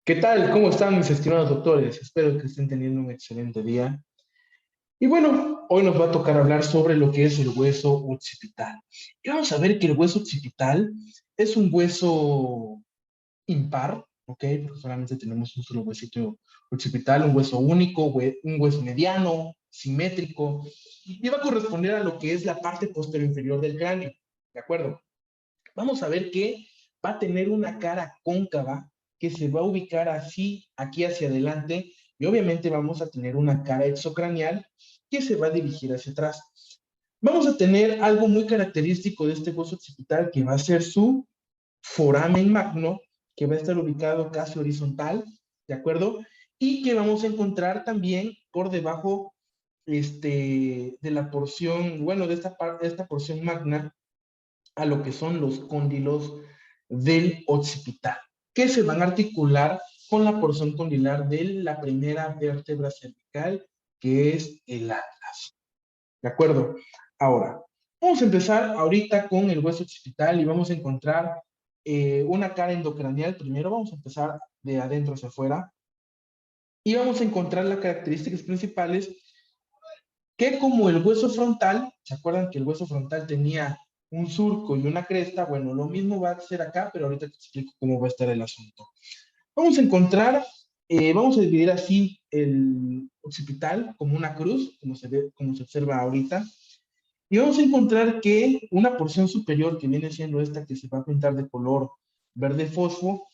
¿Qué tal? ¿Cómo están mis estimados doctores? Espero que estén teniendo un excelente día. Y bueno, hoy nos va a tocar hablar sobre lo que es el hueso occipital. Y vamos a ver que el hueso occipital es un hueso impar, ¿ok? Porque solamente tenemos un solo huesito occipital, un hueso único, un hueso mediano, simétrico, y va a corresponder a lo que es la parte posterior inferior del cráneo, ¿de acuerdo? Vamos a ver que va a tener una cara cóncava que se va a ubicar así, aquí hacia adelante, y obviamente vamos a tener una cara exocranial que se va a dirigir hacia atrás. Vamos a tener algo muy característico de este hueso occipital que va a ser su foramen magno, que va a estar ubicado casi horizontal, ¿de acuerdo? Y que vamos a encontrar también por debajo de la porción, bueno, de esta porción magna, a lo que son los cóndilos del occipital, que se van a articular con la porción condilar de la primera vértebra cervical, que es el atlas. ¿De acuerdo? Ahora, vamos a empezar ahorita con el hueso occipital y vamos a encontrar una cara endocranial. Primero vamos a empezar de adentro hacia afuera y vamos a encontrar las características principales que, como el hueso frontal, ¿se acuerdan que el hueso frontal tenía un surco y una cresta? Bueno, lo mismo va a ser acá, pero ahorita te explico cómo va a estar el asunto. Vamos a encontrar, vamos a dividir así el occipital como una cruz, como se ve, como se observa ahorita, y vamos a encontrar que una porción superior, que viene siendo esta que se va a pintar de color verde fosfo,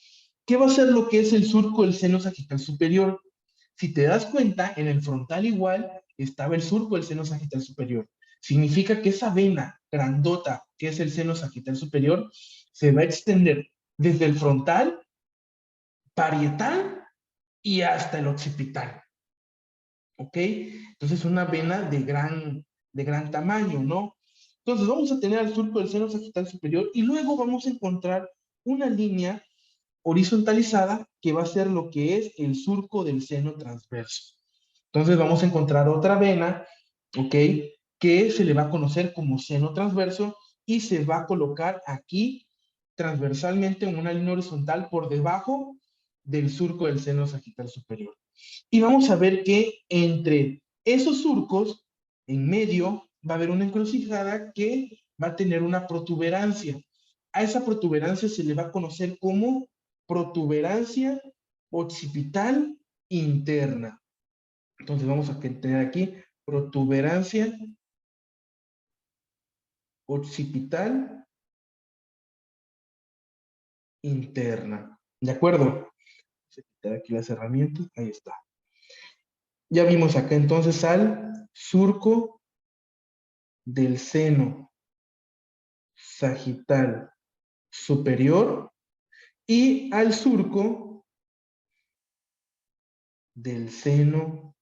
¿qué va a ser lo que es el surco del seno sagital superior? Si te das cuenta, en el frontal igual estaba el surco del seno sagital superior. Significa que esa vena grandota, que es el seno sagital superior, se va a extender desde el frontal, parietal y hasta el occipital. ¿Ok? Entonces, una vena de gran tamaño, ¿no? Entonces, vamos a tener el surco del seno sagital superior y luego vamos a encontrar una línea horizontalizada que va a ser lo que es el surco del seno transverso. Entonces vamos a encontrar otra vena, ¿ok? Que se le va a conocer como seno transverso y se va a colocar aquí transversalmente en una línea horizontal por debajo del surco del seno sagital superior. Y vamos a ver que entre esos surcos, en medio, va a haber una encrucijada que va a tener una protuberancia. A esa protuberancia se le va a conocer como protuberancia occipital interna. Entonces vamos a tener aquí protuberancia occipital interna. ¿De acuerdo? Vamos a quitar aquí las herramientas. Ahí está. Ya vimos acá entonces al surco del seno sagital superior y al surco del seno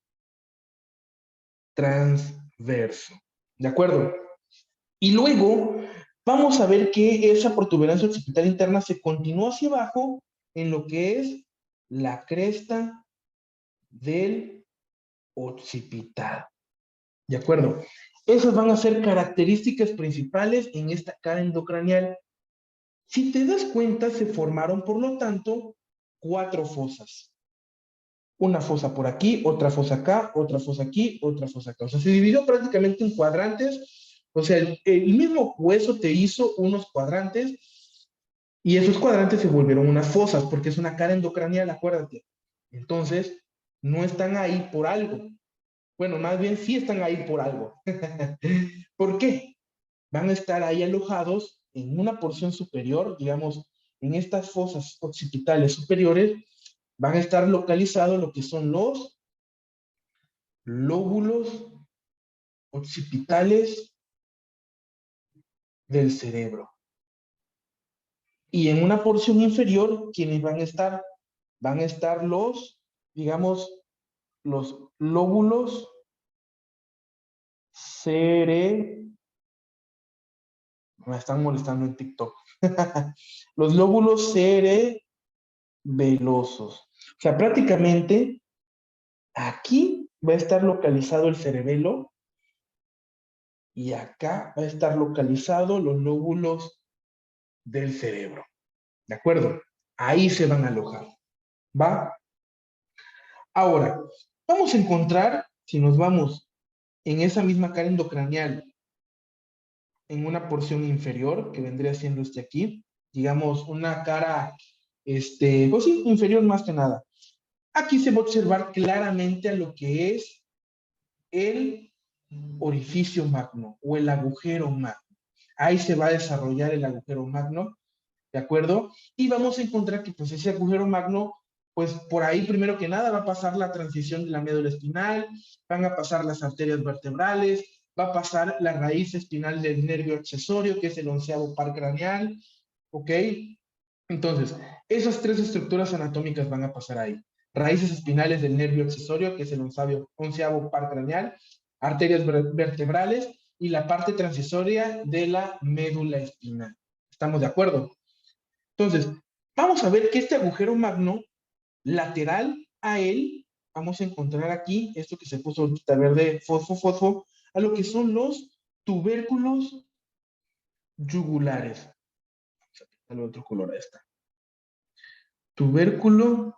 transverso. ¿De acuerdo? Y luego vamos a ver que esa protuberancia occipital interna se continúa hacia abajo en lo que es la cresta del occipital. ¿De acuerdo? Esas van a ser características principales en esta cara endocranial. Si te das cuenta, se formaron, por lo tanto, 4 fosas. Una fosa por aquí, otra fosa acá, otra fosa aquí, otra fosa acá. O sea, se dividió prácticamente en cuadrantes. O sea, el mismo hueso te hizo unos cuadrantes y esos cuadrantes se volvieron unas fosas porque es una cara endocranial, acuérdate. Entonces, no están ahí por algo. Bueno, más bien sí están ahí por algo. ¿Por qué? Van a estar ahí alojados en una porción superior, digamos, en estas fosas occipitales superiores, van a estar localizados lo que son los lóbulos occipitales del cerebro. Y en una porción inferior, quienes van a estar los, digamos, los lóbulos cere... Me están molestando en TikTok. Los lóbulos cerebelosos. O sea, prácticamente aquí va a estar localizado el cerebelo y acá va a estar localizado los lóbulos del cerebro. ¿De acuerdo? Ahí se van a alojar. ¿va? Ahora, vamos a encontrar, si nos vamos en esa misma cara endocranial, en una porción inferior, que vendría siendo este aquí, digamos, una cara, pues sí, inferior más que nada. Aquí se va a observar claramente a lo que es el orificio magno o el agujero magno. Ahí se va a desarrollar el agujero magno, ¿de acuerdo? Y vamos a encontrar que pues ese agujero magno, pues por ahí primero que nada va a pasar la transición de la médula espinal, van a pasar las arterias vertebrales, va a pasar la raíz espinal del nervio accesorio, que es el onceavo par craneal, ¿ok? Entonces, esas tres estructuras anatómicas van a pasar ahí. Raíces espinales del nervio accesorio, que es el onceavo par craneal, arterias vertebrales y la parte transisoria de la médula espinal. ¿Estamos de acuerdo? Entonces, vamos a ver que este agujero magno, lateral a él, vamos a encontrar aquí, esto que se puso ahorita verde, fosfo, a lo que son los tubérculos yugulares. Vamos a quitarle otro color a esta. Tubérculo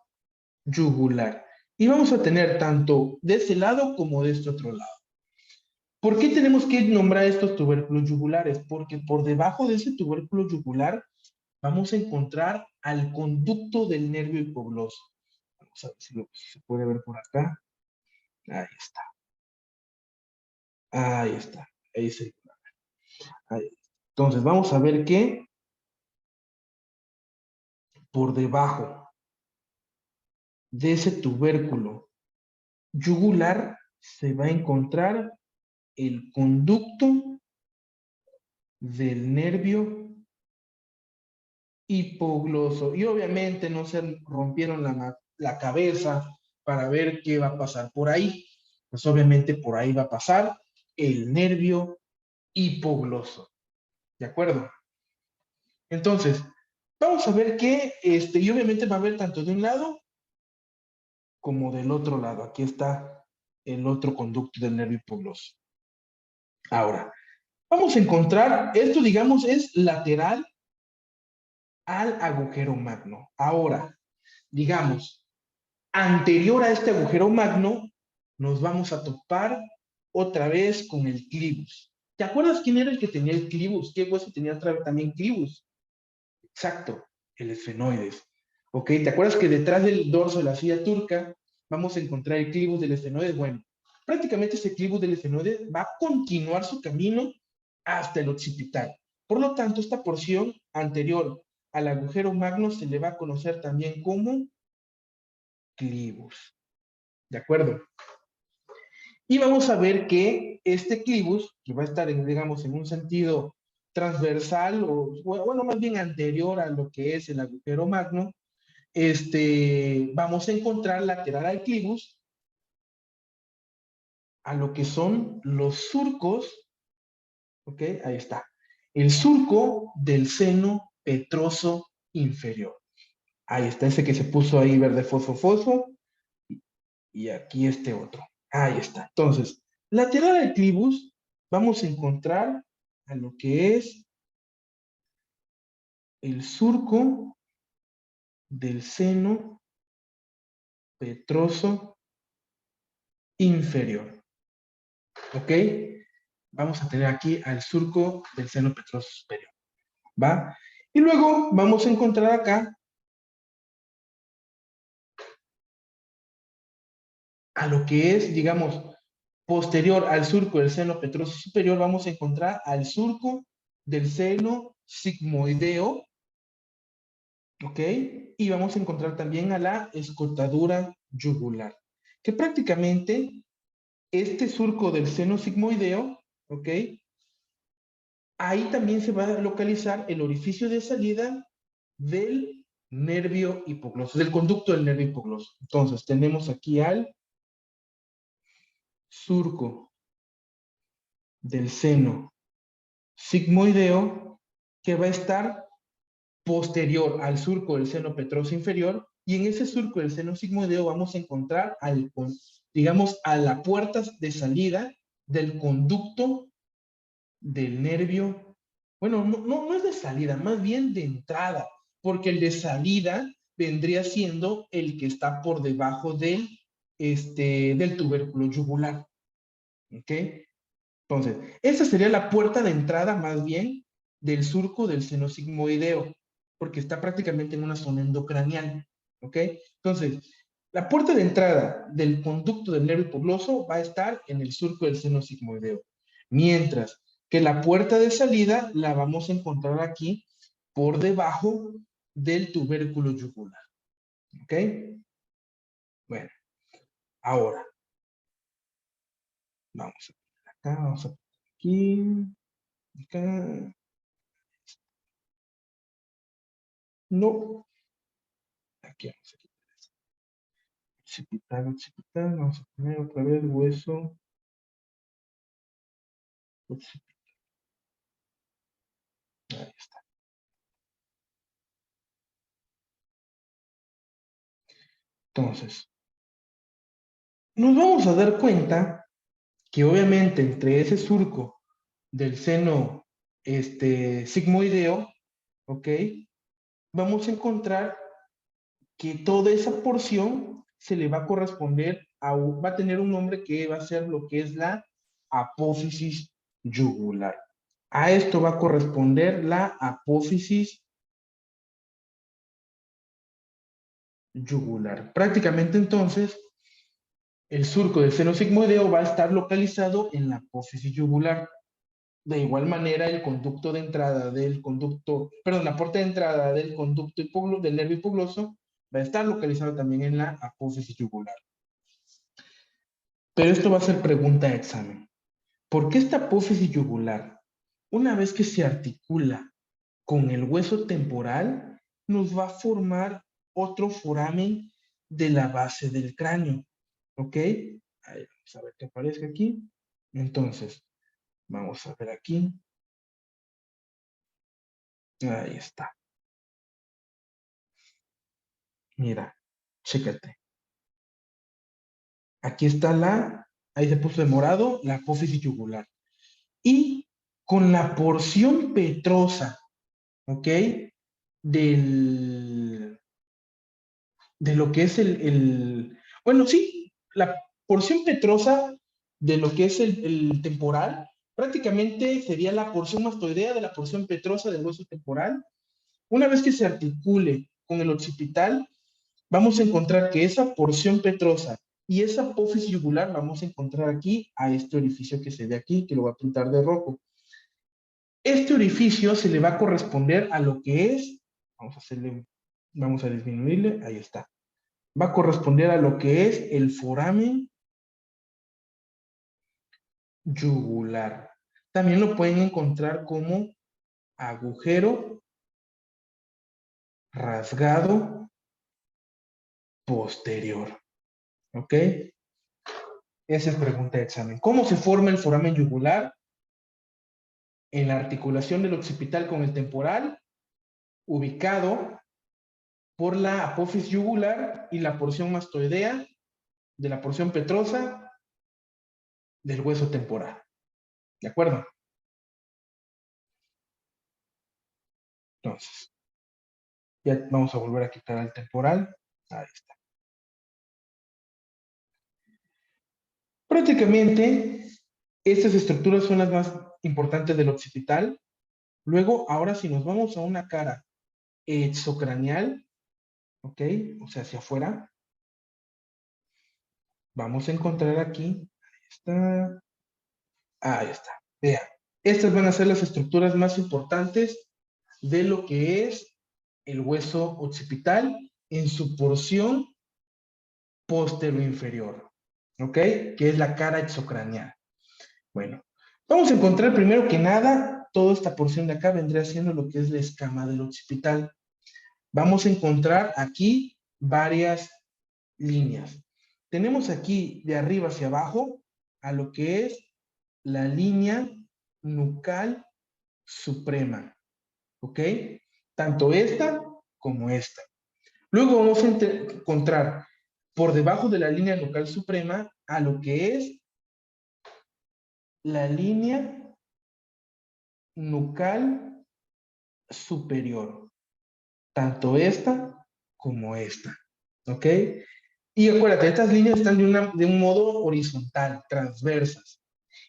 yugular. Y vamos a tener tanto de este lado como de este otro lado. ¿Por qué tenemos que nombrar estos tubérculos yugulares? Porque por debajo de ese tubérculo yugular vamos a encontrar al conducto del nervio hipogloso. Vamos a ver si se puede ver por acá. Ahí está. Ahí está. Ahí se. Ahí. Entonces, vamos a ver que por debajo de ese tubérculo yugular se va a encontrar el conducto del nervio hipogloso. Y obviamente no se rompieron la cabeza para ver qué va a pasar por ahí. Pues obviamente por ahí va a pasar el nervio hipogloso. ¿De acuerdo? Entonces, vamos a ver que, y obviamente va a haber tanto de un lado como del otro lado. Aquí está el otro conducto del nervio hipogloso. Ahora, vamos a encontrar, esto digamos es lateral al agujero magno. Ahora, digamos, anterior a este agujero magno, nos vamos a topar otra vez con el clivus. ¿Te acuerdas quién era el que tenía el clivus? ¿Qué hueso tenía también clivus? Exacto, el esfenoides. ¿Ok? ¿Te acuerdas que detrás del dorso de la silla turca vamos a encontrar el clivus del esfenoides? Bueno, prácticamente ese clivus del esfenoides va a continuar su camino hasta el occipital. Por lo tanto, esta porción anterior al agujero magno se le va a conocer también como clivus. ¿De acuerdo? Y vamos a ver que este clivus, que va a estar, digamos, en un sentido transversal, o bueno, más bien anterior a lo que es el agujero magno, vamos a encontrar lateral al clivus a lo que son los surcos, ¿ok? Ahí está. El surco del seno petroso inferior. Ahí está, ese que se puso ahí verde fosfo, y aquí este otro. Ahí está. Entonces, lateral al clivus, vamos a encontrar a lo que es el surco del seno petroso inferior. ¿Ok? Vamos a tener aquí al surco del seno petroso superior. ¿Va? Y luego vamos a encontrar acá a lo que es, digamos, posterior al surco del seno petroso superior, vamos a encontrar al surco del seno sigmoideo, ¿ok? Y vamos a encontrar también a la escotadura yugular, que prácticamente este surco del seno sigmoideo, ¿ok? Ahí también se va a localizar el orificio de salida del nervio hipogloso, del conducto del nervio hipogloso. Entonces, tenemos aquí al surco del seno sigmoideo que va a estar posterior al surco del seno petroso inferior, y en ese surco del seno sigmoideo vamos a encontrar digamos, a la puerta de salida del conducto del nervio. Bueno, no es de salida, más bien de entrada, porque el de salida vendría siendo el que está por debajo del tubérculo yugular. ¿Ok? Entonces, esa sería la puerta de entrada más bien del surco del seno sigmoideo, porque está prácticamente en una zona endocranial. ¿Ok? Entonces, la puerta de entrada del conducto del nervio hipogloso va a estar en el surco del seno sigmoideo, mientras que la puerta de salida la vamos a encontrar aquí por debajo del tubérculo yugular. ¿Ok? Bueno, ahora, vamos a poner acá, vamos a poner aquí, acá. No, aquí vamos a quitar eso. Occipital, occipital, vamos a poner otra vez hueso occipital. Ahí está. Entonces, nos vamos a dar cuenta que obviamente entre ese surco del seno sigmoideo, ¿ok? Vamos a encontrar que toda esa porción se le va a corresponder va a tener un nombre que va a ser lo que es la apófisis yugular. A esto va a corresponder la apófisis yugular. Prácticamente entonces, el surco del seno sigmoideo va a estar localizado en la apófisis yugular. De igual manera, el conducto de entrada del conducto, perdón, la puerta de entrada del conducto del nervio hipogloso va a estar localizado también en la apófisis yugular. Pero esto va a ser pregunta de examen. ¿Por qué esta apófisis yugular, una vez que se articula con el hueso temporal, nos va a formar otro foramen de la base del cráneo? ¿Ok? Ahí, vamos a ver que aparezca aquí. Entonces, vamos a ver aquí. Ahí está. Mira, chécate. Aquí está ahí se puso de morado, la apófisis yugular. Y con la porción petrosa, ¿ok? Del, de lo que es bueno, sí, la porción petrosa de lo que es el temporal, prácticamente sería la porción mastoidea de la porción petrosa del hueso temporal. Una vez que se articule con el occipital, vamos a encontrar que esa porción petrosa y esa apófisis yugular vamos a encontrar aquí a este orificio que se ve aquí, que lo voy a pintar de rojo. Este orificio se le va a corresponder a lo que es, vamos a disminuirle, ahí está. Va a corresponder a lo que es el foramen yugular. También lo pueden encontrar como agujero rasgado posterior. ¿Ok? Esa es pregunta de examen. ¿Cómo se forma el foramen yugular? En la articulación del occipital con el temporal, ubicado por la apófisis yugular y la porción mastoidea de la porción petrosa del hueso temporal. ¿De acuerdo? Entonces, ya vamos a volver a quitar el temporal. Ahí está. Prácticamente, estas estructuras son las más importantes del occipital. Luego, ahora si nos vamos a una cara exocranial, ¿ok? O sea, hacia afuera, vamos a encontrar aquí, ahí está, vean. Estas van a ser las estructuras más importantes de lo que es el hueso occipital en su porción inferior, ¿ok? Que es la cara exocranial. Bueno, vamos a encontrar primero que nada, toda esta porción de acá vendría siendo lo que es la escama del occipital. Vamos a encontrar aquí varias líneas. Tenemos aquí de arriba hacia abajo a lo que es la línea nucal suprema, ¿ok? Tanto esta como esta. Luego vamos a encontrar por debajo de la línea nucal suprema a lo que es la línea nucal superior, tanto esta como esta, ¿ok? Y acuérdate, estas líneas están de un modo horizontal, transversas.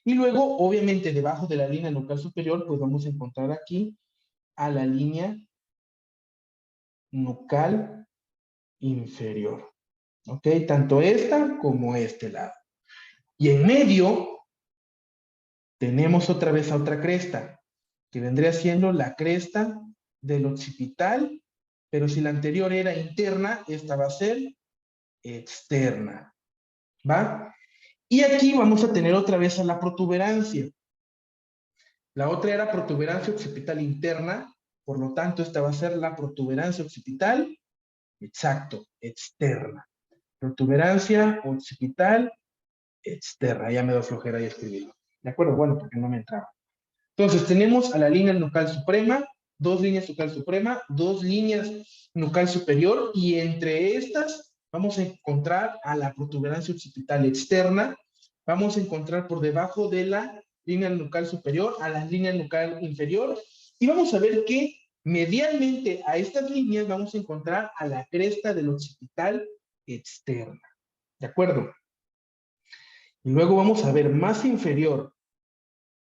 Y luego, obviamente, debajo de la línea nucal superior, pues vamos a encontrar aquí a la línea nucal inferior, ¿ok? Tanto esta como este lado. Y en medio tenemos otra vez a otra cresta, que vendría siendo la cresta del occipital, pero si la anterior era interna, esta va a ser externa, ¿va? Y aquí vamos a tener otra vez a la protuberancia. La otra era protuberancia occipital interna, por lo tanto esta va a ser la protuberancia occipital, exacto, externa. Protuberancia occipital externa, ya me da flojera ahí escribirlo. ¿De acuerdo? Bueno, porque no me entraba. Entonces tenemos a la línea nucal suprema, dos líneas nucal suprema, dos líneas nucal superior, y entre estas vamos a encontrar a la protuberancia occipital externa, vamos a encontrar por debajo de la línea nucal superior a la línea nucal inferior, y vamos a ver que medialmente a estas líneas vamos a encontrar a la cresta del occipital externa. ¿De acuerdo? Y luego vamos a ver más inferior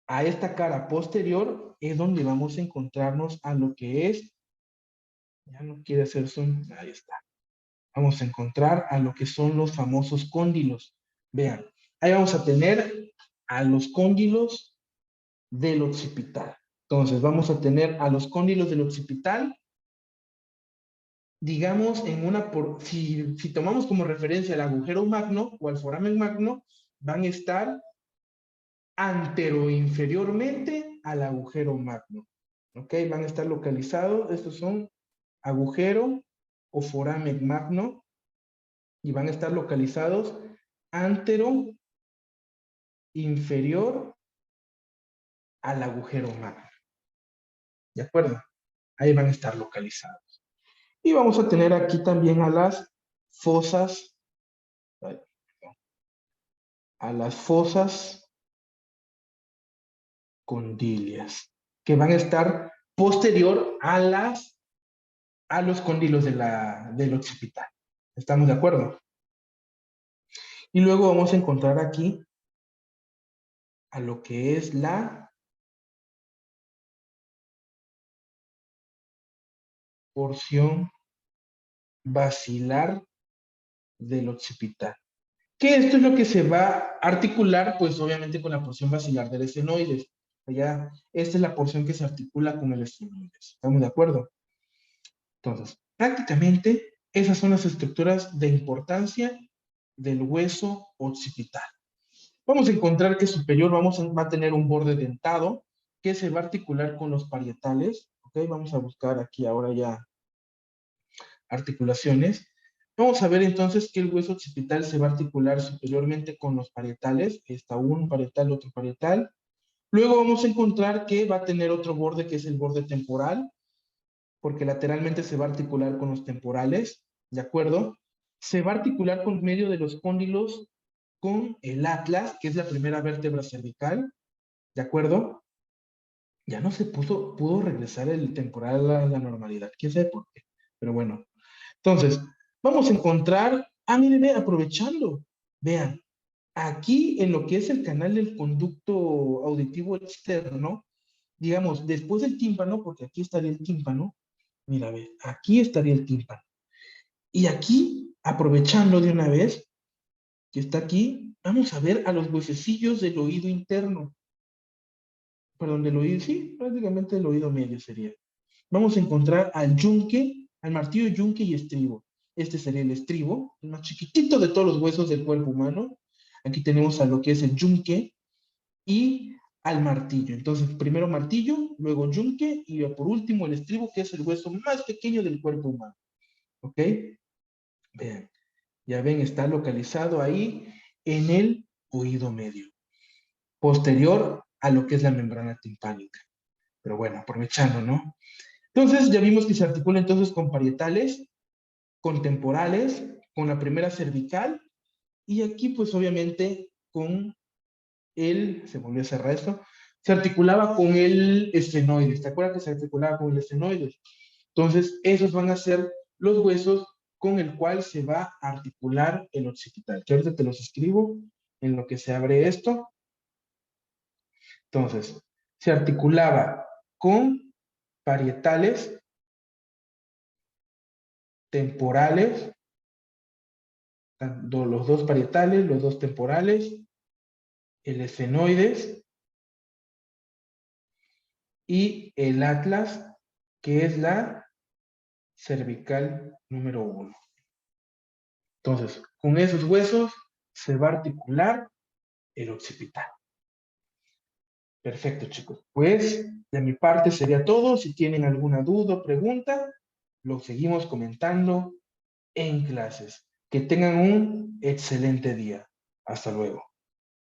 a esta cara posterior es donde vamos a encontrarnos a lo que es, ya no quiere hacer zoom, ahí está. Vamos a encontrar a lo que son los famosos cóndilos. Vean, ahí vamos a tener a los cóndilos del occipital. Entonces, vamos a tener a los cóndilos del occipital, digamos, si tomamos como referencia el agujero magno o el foramen magno, van a estar anteroinferiormente al agujero magno. ¿Ok? Van a estar localizados, estos son agujero o foramen magno, y van a estar localizados antero inferior al agujero magno. ¿De acuerdo? Ahí van a estar localizados. Y vamos a tener aquí también a las fosas condilias, que van a estar posterior a los cóndilos del occipital. ¿Estamos de acuerdo? Y luego vamos a encontrar aquí a lo que es la porción basilar del occipital. Que esto es lo que se va a articular, pues obviamente con la porción basilar del estenoides. Allá, esta es la porción que se articula con el estenoides. ¿Estamos de acuerdo? Entonces, prácticamente esas son las estructuras de importancia del hueso occipital. Vamos a encontrar que superior va a tener un borde dentado que se va a articular con los parietales. ¿Ok? Vamos a buscar aquí ahora ya articulaciones. Vamos a ver entonces que el hueso occipital se va a articular superiormente con los parietales. Está un parietal, otro parietal. Luego vamos a encontrar que va a tener otro borde que es el borde temporal, porque lateralmente se va a articular con los temporales, ¿de acuerdo? Se va a articular con medio de los cóndilos con el atlas, que es la primera vértebra cervical, ¿de acuerdo? Ya no se pudo regresar el temporal a la normalidad, quién sabe por qué, pero bueno. Entonces, vamos a encontrar, miren, aprovechando, vean, aquí en lo que es el canal del conducto auditivo externo, digamos, después del tímpano, porque aquí estaría el tímpano, mira, ve, aquí estaría el tímpano. Y aquí, aprovechando de una vez, que está aquí, vamos a ver a los huesecillos del oído interno. Perdón, del oído, sí, prácticamente el oído medio sería. Vamos a encontrar al yunque, al martillo, yunque y estribo. Este sería el estribo, el más chiquitito de todos los huesos del cuerpo humano. Aquí tenemos a lo que es el yunque y al martillo. Entonces, primero martillo, luego yunque y por último el estribo, que es el hueso más pequeño del cuerpo humano. ¿Ok? Vean, ya ven, está localizado ahí en el oído medio, posterior a lo que es la membrana timpánica. Pero bueno, aprovechando, ¿no? Entonces, ya vimos que se articula entonces con parietales, con temporales, con la primera cervical, y aquí pues obviamente con se volvió a cerrar esto, se articulaba con el estenoides. ¿Te acuerdas que se articulaba con el estenoides? Entonces, esos van a ser los huesos con el cual se va a articular el occipital. Que ahorita te los escribo en lo que se abre esto. Entonces, se articulaba con parietales, temporales, los dos parietales, los dos temporales, el esfenoides y el atlas, que es la cervical número 1. Entonces, con esos huesos se va a articular el occipital. Perfecto, chicos. Pues, de mi parte sería todo. Si tienen alguna duda o pregunta, lo seguimos comentando en clases. Que tengan un excelente día. Hasta luego.